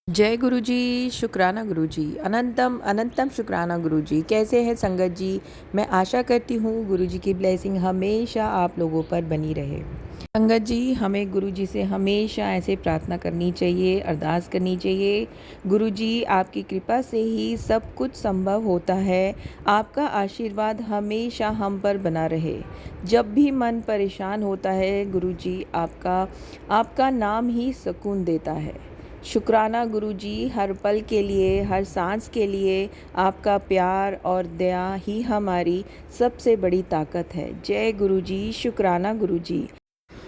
जय गुरु जी। शुक्राना गुरु जी। अनंतम अनंतम शुक्राना गुरु जी। कैसे हैं संगत जी? मैं आशा करती हूँ गुरु जी की ब्लेसिंग हमेशा आप लोगों पर बनी रहे। संगत जी, हमें गुरु जी से हमेशा ऐसे प्रार्थना करनी चाहिए, अरदास करनी चाहिए। गुरु जी, आपकी कृपा से ही सब कुछ संभव होता है। आपका आशीर्वाद हमेशा हम पर बना रहे। जब भी मन परेशान होता है गुरु जी, आपका आपका नाम ही सुकून देता है। शुक्राना गुरु जी, हर पल के लिए, हर सांस के लिए आपका प्यार और दया ही हमारी सबसे बड़ी ताकत है। जय गुरु जी। शुक्राना गुरु जी।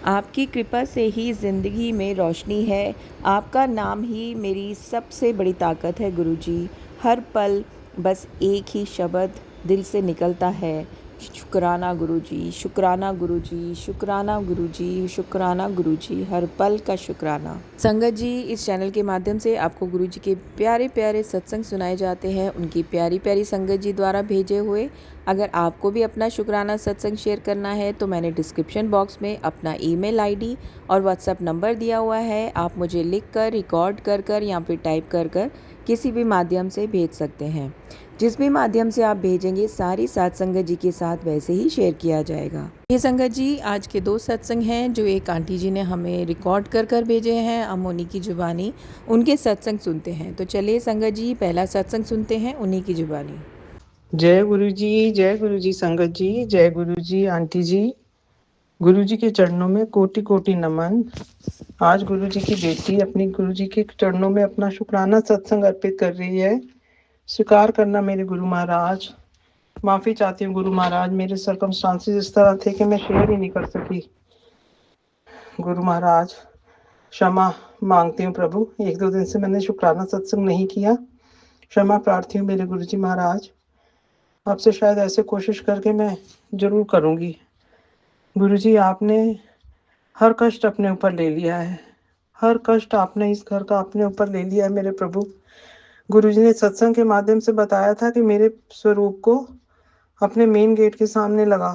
आपकी कृपा से ही ज़िंदगी में रोशनी है। आपका नाम ही मेरी सबसे बड़ी ताकत है गुरु जी। हर पल बस एक ही शब्द दिल से निकलता है, शुक्राना गुरु जी, शुक्राना गुरु जी, शुक्राना गुरु जी, शुक्राना गुरु जी, हर पल का शुक्राना। संगत जी, इस चैनल के माध्यम से आपको गुरु जी के प्यारे प्यारे सत्संग सुनाए जाते हैं, उनकी प्यारी प्यारी संगत जी द्वारा भेजे हुए। अगर आपको भी अपना शुक्राना सत्संग शेयर करना है तो मैंने डिस्क्रिप्शन बॉक्स में अपना ईमेल आईडी और व्हाट्सएप नंबर दिया हुआ है। आप मुझे लिख कर, रिकॉर्ड कर या फिर टाइप कर किसी भी माध्यम से भेज सकते हैं। जिस भी माध्यम से आप भेजेंगे सारी सात संगत जी के साथ वैसे ही शेयर किया जाएगा। ये संगत जी, आज के दो सत्संग हैं जो एक आंटी जी ने हमें रिकॉर्ड कर भेजे हैं, हम उन्हीं की जुबानी उनके सत्संग सुनते हैं। तो चलिए संगत जी, पहला सत्संग सुनते हैं उन्हीं की जुबानी। जय गुरु जी, जय गुरु जी संगत जी, जय गुरु जी आंटी जी। गुरु जी के चरणों में कोटि कोटि नमन। आज गुरु जी की बेटी अपनी गुरु जी के चरणों में अपना शुक्राना सत्संग अर्पित कर रही है। स्वीकार करना मेरे गुरु महाराज। माफी चाहती हूँ गुरु महाराज, मेरे सर्कमस्टांसेस इस तरह थे कि मैं शेयर ही नहीं कर सकी। गुरु महाराज क्षमा मांगती हूँ प्रभु, एक दो दिन से मैंने शुक्राना सत्संग नहीं किया, क्षमा प्रार्थी हूँ मेरे गुरु जी महाराज। आपसे शायद ऐसे कोशिश करके मैं जरूर करूँगी। गुरु जी, आपने हर कष्ट अपने ऊपर ले लिया है, हर कष्ट आपने इस घर का अपने ऊपर ले लिया है मेरे प्रभु। गुरु जी ने सत्संग के माध्यम से बताया था कि मेरे स्वरूप को अपने मेन गेट के सामने लगा,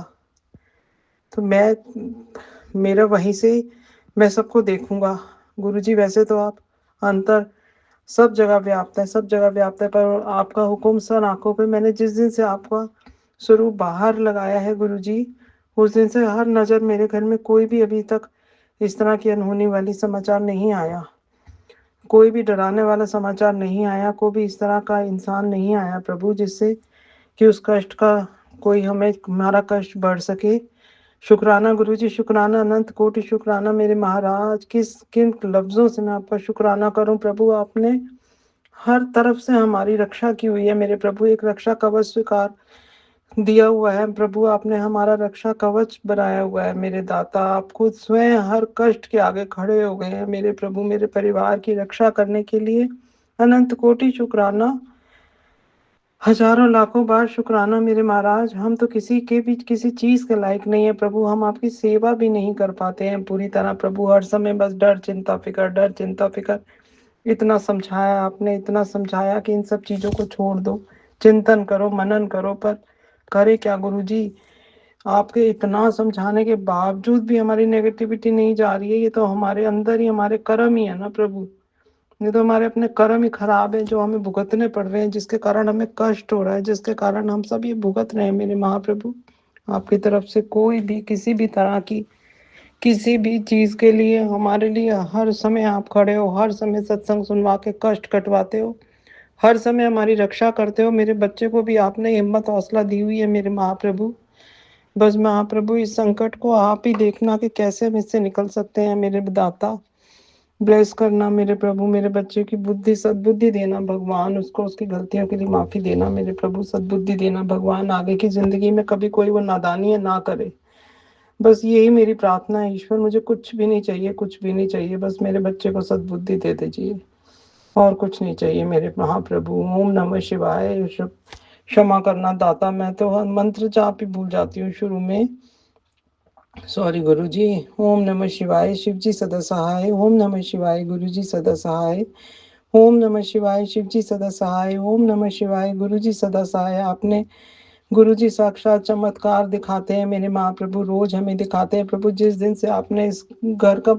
तो मेरा वहीं से मैं सबको देखूंगा। गुरु जी, वैसे तो आप अंतर सब जगह व्याप्त है, सब जगह व्याप्त है, पर आपका हुक्म सर आंखों पे। मैंने जिस दिन से आपका स्वरूप बाहर लगाया है गुरु जी, उस दिन से हर नज़र मेरे घर में कोई भी अभी तक इस तरह की अनहोनी वाली समाचार नहीं आया, कोई भी डराने वाला समाचार नहीं आया, कोई भी इस तरह का इंसान नहीं आया प्रभु जिससे कि उस कष्ट का कोई हमें हमारा कष्ट बढ़ सके। शुक्राना गुरु जी, शुक्राना, अनंत कोटि शुक्राना मेरे महाराज। किन लफ्जों से मैं आपका शुक्राना करूं प्रभु। आपने हर तरफ से हमारी रक्षा की हुई है मेरे प्रभु, एक रक्षा कवच स्वीकार दिया हुआ है प्रभु। आपने हमारा रक्षा कवच बनाया हुआ है मेरे दाता। आप खुद स्वयं हर कष्ट के आगे खड़े हो गए हैं मेरे प्रभु, मेरे परिवार की रक्षा करने के लिए। अनंत कोटि शुक्राना, हजारों लाखों बार शुक्राना मेरे महाराज। हम तो किसी के भी किसी चीज के लायक नहीं है प्रभु, हम आपकी सेवा भी नहीं कर पाते हैं पूरी तरह प्रभु। हर समय बस डर चिंता फिकर, डर चिंता फिकर। इतना समझाया आपने, इतना समझाया कि इन सब चीजों को छोड़ दो, चिंतन करो, मनन करो, पर करे क्या गुरु जी। आपके इतना समझाने के बावजूद भी हमारी नेगेटिविटी नहीं जा रही है। ये तो हमारे अंदर ही हमारे कर्म ही है ना प्रभु, ये तो हमारे अपने कर्म ही खराब है जो हमें भुगतने पड़ रहे हैं, जिसके कारण हमें कष्ट हो रहा है, जिसके कारण हम सब ये भुगत रहे हैं मेरे महाप्रभु। आपकी तरफ से कोई भी किसी भी तरह की किसी भी चीज के लिए हमारे लिए हर समय आप खड़े हो, हर समय सत्संग सुनवा के कष्ट कटवाते हो, हर समय हमारी रक्षा करते हो। मेरे बच्चे को भी आपने हिम्मत हौसला दी हुई है मेरे महाप्रभु। बस महाप्रभु, इस संकट को आप ही देखना कि कैसे हम इससे निकल सकते हैं मेरे दाता। ब्लेस करना मेरे प्रभु, मेरे बच्चे की बुद्धि सद्बुद्धि देना भगवान, उसको उसकी गलतियों के लिए माफी देना मेरे प्रभु, सद्बुद्धि देना भगवान, आगे की जिंदगी में कभी कोई वो नादानी ना करे। बस यही मेरी प्रार्थना है ईश्वर, मुझे कुछ भी नहीं चाहिए, कुछ भी नहीं चाहिए, बस मेरे बच्चे को सद्बुद्धि दे दीजिए, और कुछ नहीं चाहिए मेरे महाप्रभु। ओम नमः शिवाय। क्षमा करना दाता, मैं तो मंत्र जाप ही भूल जाती हूँ शुरू में, सॉरी गुरु जी। ओम नमः शिवाय, शिव जी सदा सहाय। ओम नमः शिवाय, गुरु जी सदा सहाय। ओम नमः शिवाय, शिव जी सदा सहाय। ओम नमः शिवाय, गुरु जी सदा सहाय। आपने गुरु जी साक्षात चमत्कार दिखाते हैं मेरे महाप्रभु, रोज हमें दिखाते हैं प्रभु। जिस दिन से आपने इस घर का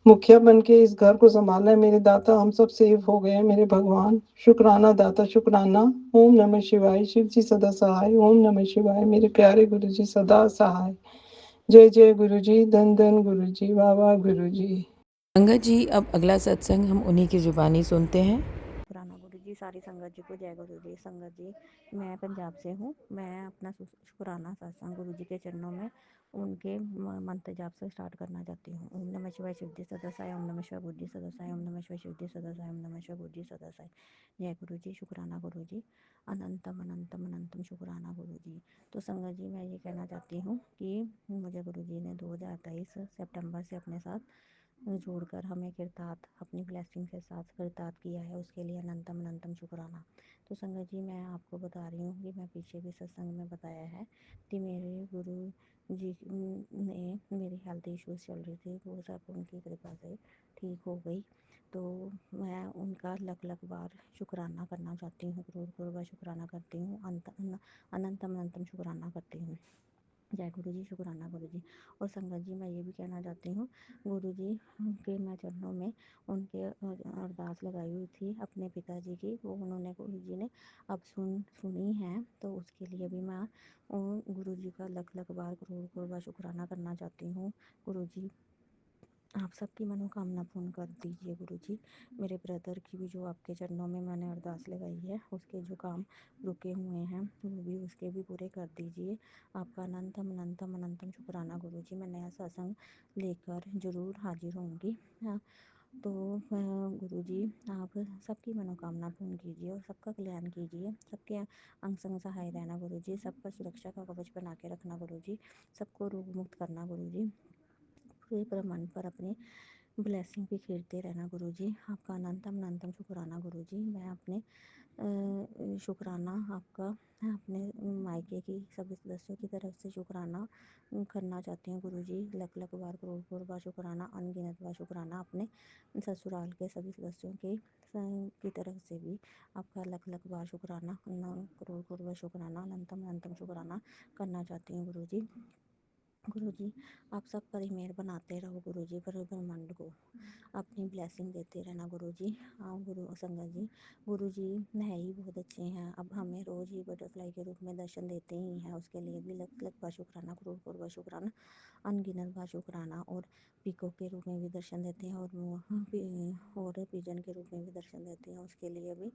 मुखिया बन के इस घर को सँभालना है मेरे दाता, हम सब सेफ हो गए हैं मेरे भगवान। शुक्राना दाता शुक्राना। ओम नमः शिवाय। शिव जी सदा सहाय। ओम नमः शिवाय। मेरे प्यारे गुरुजी सदा सहाय। जय जय गुरुजी, धन धन गुरुजी, वाह वाह गुरुजी। संगत जी अब अगला सत्संग हम उन्हीं की ज़ुबानी सुनते हैं। शुक्राना गुरु जी, सारी संगत जी को जय गुरु जी। संगत जी, मैं पंजाब से हूँ। मैं अपना शुक्राना सत्संग गुरु जी के चरणों में उनके मंत्र जाप से स्टार्ट करना चाहती हूँ। ओम नमः शिवाय सिद्धि सदा साई। ओम नमः शिवाय बुद्धि सदा साई। ओम नमः शिवाय सिद्धि सदा साई। ओम नमः शिवाय बुद्धि सदा साई। जय गुरु जी। शुक्राना गुरु जी। अनंतम अनंतम अनंतम शुक्राना गुरु जी। तो संगत जी, मैं ये कहना चाहती हूँ कि मुझे गुरु जी ने 2023 सितंबर से अपने साथ जोड़कर हमें किरतार्थ अपनी ब्लेसिंग के साथ किरतार्थ किया है, उसके लिए अनंतम अनंतम शुक्राना। तो संगत जी, मैं आपको बता रही हूँ कि मैं पीछे भी सत्संग में बताया है कि मेरे गुरु जी ने मेरी हेल्थ इश्यूज चल रही थी, वो सब उनकी कृपा से ठीक हो गई। तो मैं उनका लख लख बार शुक्राना करना चाहती हूँ, करोड़ करोड़ बार शुक्राना करती हूँ, अनंतम अनंतम शुक्राना करती हूँ। जय गुरु जी। शुक्राना गुरु जी। और संगत जी, मैं ये भी कहना चाहती हूँ, गुरु जी के मैं चरणों में उनके अरदास लगाई हुई थी अपने पिताजी की, वो उन्होंने गुरु जी ने अब सुनी है। तो उसके लिए भी मैं गुरु जी का लख लख बार करोड़ करोड़ बार शुक्राना करना चाहती हूँ। गुरु जी, आप सबकी मनोकामना पूर्ण कर दीजिए गुरु जी। मेरे ब्रदर की भी जो आपके चरणों में मैंने अरदास लगाई है, उसके जो काम रुके हुए हैं वो भी उसके भी पूरे कर दीजिए। आपका अनंतम अनंतम अनंतम शुक्राना गुरु जी। मैं नया सत्संग लेकर ज़रूर हाजिर होंगी। हाँ, तो गुरु जी, आप सबकी मनोकामना पूर्ण कीजिए और सबका कल्याण कीजिए। सबके अंग संग सहाय रहना गुरु जी। सबका सुरक्षा का कवच बना के रखना गुरु जी। सबको रोग मुक्त करना गुरु जी। पूरे ब्रह्मांड पर अपने ब्लेसिंग बिखेरते रहना गुरु जी। आपका अनंतम अनंतम शुक्राना गुरु जी। मैं अपने शुक्राना आपका अपने मायके की सभी सदस्यों की तरफ से शुक्राना करना चाहती हूँ गुरु जी। लख लख बार करोड़ करोड़ बार शुक्राना, अनगिनत बार शुक्राना अपने ससुराल के सभी सदस्यों की तरफ से भी आपका लख लख बार शुक्राना, करोड़ करोड़ बार शुक्राना, अनंतम अनंतम शुक्राना करना चाहती हूँ गुरु जी। गुरु जी, आप सब पर ही मेहर बनाते रहो गुरु जी, पर ब्रह्मांड को अपनी ब्लेसिंग देते रहना गुरु जी। हाँ गुरु संगत जी, गुरु जी है ही बहुत अच्छे हैं। अब हमें रोज़ ही बटरफ्लाई के रूप में दर्शन देते ही हैं, उसके लिए भी लख लख बार शुक्राना, करोड़ करोड़ बार शुक्राना, अनगिनत बार शुक्राना। और पीकॉक के रूप में भी दर्शन देते हैं और पिजन के रूप में भी दर्शन देते हैं, उसके लिए भी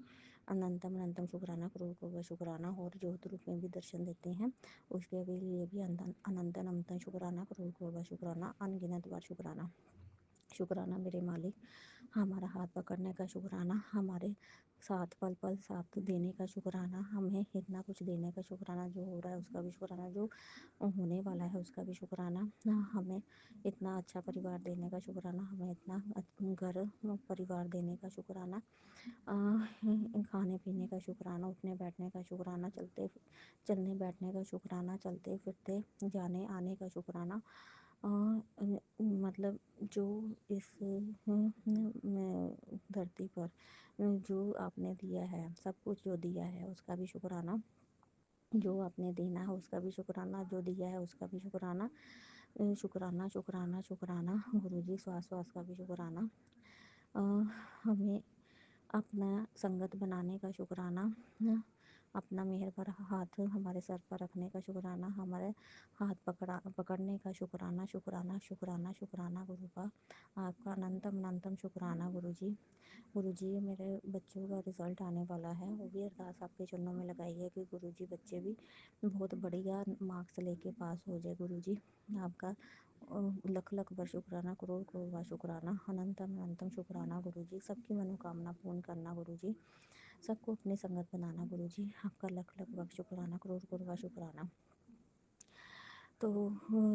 अनंतम अनंतम शुक्राना, करोड़ करोड़ बार शुक्राना। और ज्योत रूप में भी दर्शन देते हैं, उसके लिए भी अनंत अनंत शुक्राना, करोड़ करोड़ बार शुक्राना, अनगिनत बार शुक्राना। शुक्राना मेरे मालिक, हमारा हाथ पकड़ने का शुक्राना, हमारे साथ पल पल साथ देने का शुक्राना, हमें इतना कुछ देने का शुक्राना, जो हो रहा है उसका भी शुक्राना, जो होने वाला है उसका भी शुक्राना, हमें इतना अच्छा परिवार देने का शुक्राना, हमें इतना घर परिवार देने का शुक्राना, खाने पीने का शुक्राना, उठने बैठने का शुक्राना, चलने बैठने का शुक्राना, चलते फिरते जाने आने का शुक्राना। मतलब जो इस धरती पर जो आपने दिया है, सब कुछ जो दिया है उसका भी शुक्राना, जो आपने देना है उसका भी शुक्राना, जो दिया है उसका भी शुक्राना, शुक्राना शुक्राना शुक्राना गुरु जी। श्वास श्वास का भी शुक्राना, हमें अपना संगत बनाने का शुक्राना, अपना मेहर भरा हाथ हमारे सर पर रखने का शुक्राना, हमारे हाथ पकड़ने का शुक्राना, शुक्राना शुक्राना शुक्राना गुरु का। आपका अनंतम अनंतम शुक्राना गुरु जी। गुरु जी, मेरे बच्चों का रिज़ल्ट आने वाला है, वो भी अरदास आपके चरणों में लगाई है कि गुरु जी बच्चे भी बहुत बढ़िया मार्क्स लेके पास हो जाए गुरु जी। आपका लख लख बार शुक्राना, करोड़ करोड़ बार शुक्राना, अनंतम अनंतम शुक्राना गुरु जी। सबकी मनोकामना पूर्ण करना गुरु जी, सबको अपनी संगत बनाना गुरु जी। आपका लख लख बार शुक्राना, करोड़ करोड़ बार शुक्राना। तो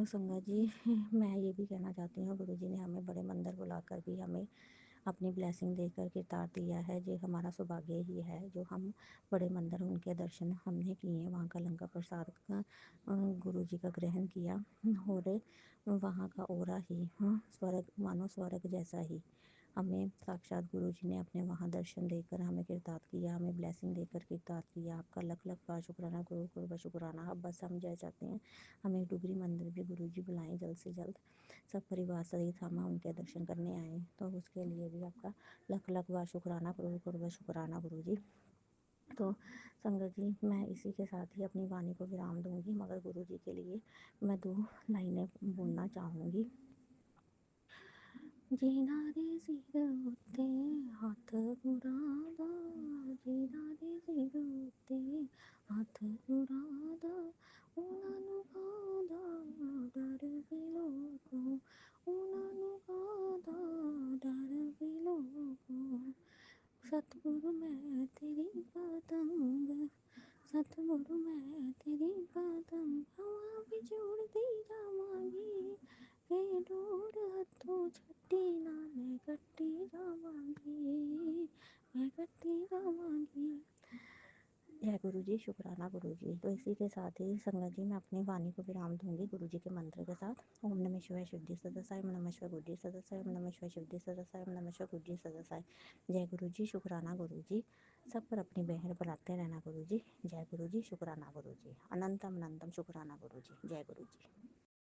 संगत जी, मैं ये भी कहना चाहती हूँ, गुरु जी ने हमें बड़े मंदिर बुलाकर भी हमें अपनी ब्लेसिंग देकर किरदार दिया है, जो हमारा सौभाग्य ही है, जो हम बड़े मंदिर उनके दर्शन हमने किए, वहाँ का लंगर प्रसाद का गुरु जी का ग्रहण किया, और वहाँ का ओरा ही स्वर्ग, मानो स्वर्ग जैसा ही हमें साक्षात गुरु जी ने अपने वहाँ दर्शन देकर हमें किरदार किया, हमें ब्लेसिंग देकर किरदार किया। आपका लख लख बार शुक्राना, करोड़ करोड़ बार शुक्राना। अब बस हम जय चाहते हैं हमें डुगरी मंदिर भी गुरु जी बुलाएं जल्द से जल्द, सब परिवार सहित हम उनके दर्शन करने आए, तो उसके लिए भी आपका लख लख बार शुक्राना, करोड़ करोड़ बार शुक्राना गुरु जी। तो संगत जी, मैं इसी के साथ ही अपनी वाणी को विराम दूंगी, मगर गुरु जी के लिए मैं 2 लाइनें बोलना चाहूँगी। ਜਿਨ੍ਹਾਂ ਦੇ ਸਿਰ ਉੱਤੇ ਹੱਥ ਗੁਰਾਂ ਦਾ, ਜਿਨ੍ਹਾਂ ਦੇ ਸਿਰ ਉੱਤੇ ਹੱਥ ਗੁਰਾਂ ਦਾ, ਉਹਨਾਂ ਨੂੰ ਕਾਹਦਾ ਡਰ ਵੇ ਲੋਕੋ, ਉਹਨਾਂ ਨੂੰ ਕਾਹਦਾ ਡਰ ਵੇ ਲੋਕੋ। ਸਤਿਗੁਰੂ ਮੈਂ ਤੇਰੀ ਪਤੰਗ, ਸਤਿਗੁਰੂ ਮੈਂ ਤੇਰੀ ਪਤੰਗ, ਹਵਾ ਵਿੱਚ ਉੜਦੀ ਜਾਵਾਂਗੀ, ਵੇ ਡੋਰ ਹੱਥੋਂ ਛੱਡੀ ਨਾ, ਮੈਂ ਕੱਟੀ ਜਾਵਾਂਗੀ, ਮੈਂ ਕੱਟੀ जावांगी। जय गुरु जी, शुक्राना गुरु जी। तो इसी के साथ ही संगत जी मैं अपनी वाणी को विराम दूंगी गुरु जी के मंत्र के साथ। ओम नमः शिवाय शिवजी सदासाई, ओम नमः शिवाय गुरुजी सदासाई, ओम नमः शिवाय शिवजी सदासाई, ओम नमः शिवाय गुरुजी सदासाई। जय गुरु जी, शुक्राना गुरु जी। सब पर अपनी बहर बनाते रहना गुरु जी। जय गुरु जी, शुक्राना गुरु जी। अनंतम अनंतम शुक्राना गुरु जी। जय गुरु जी।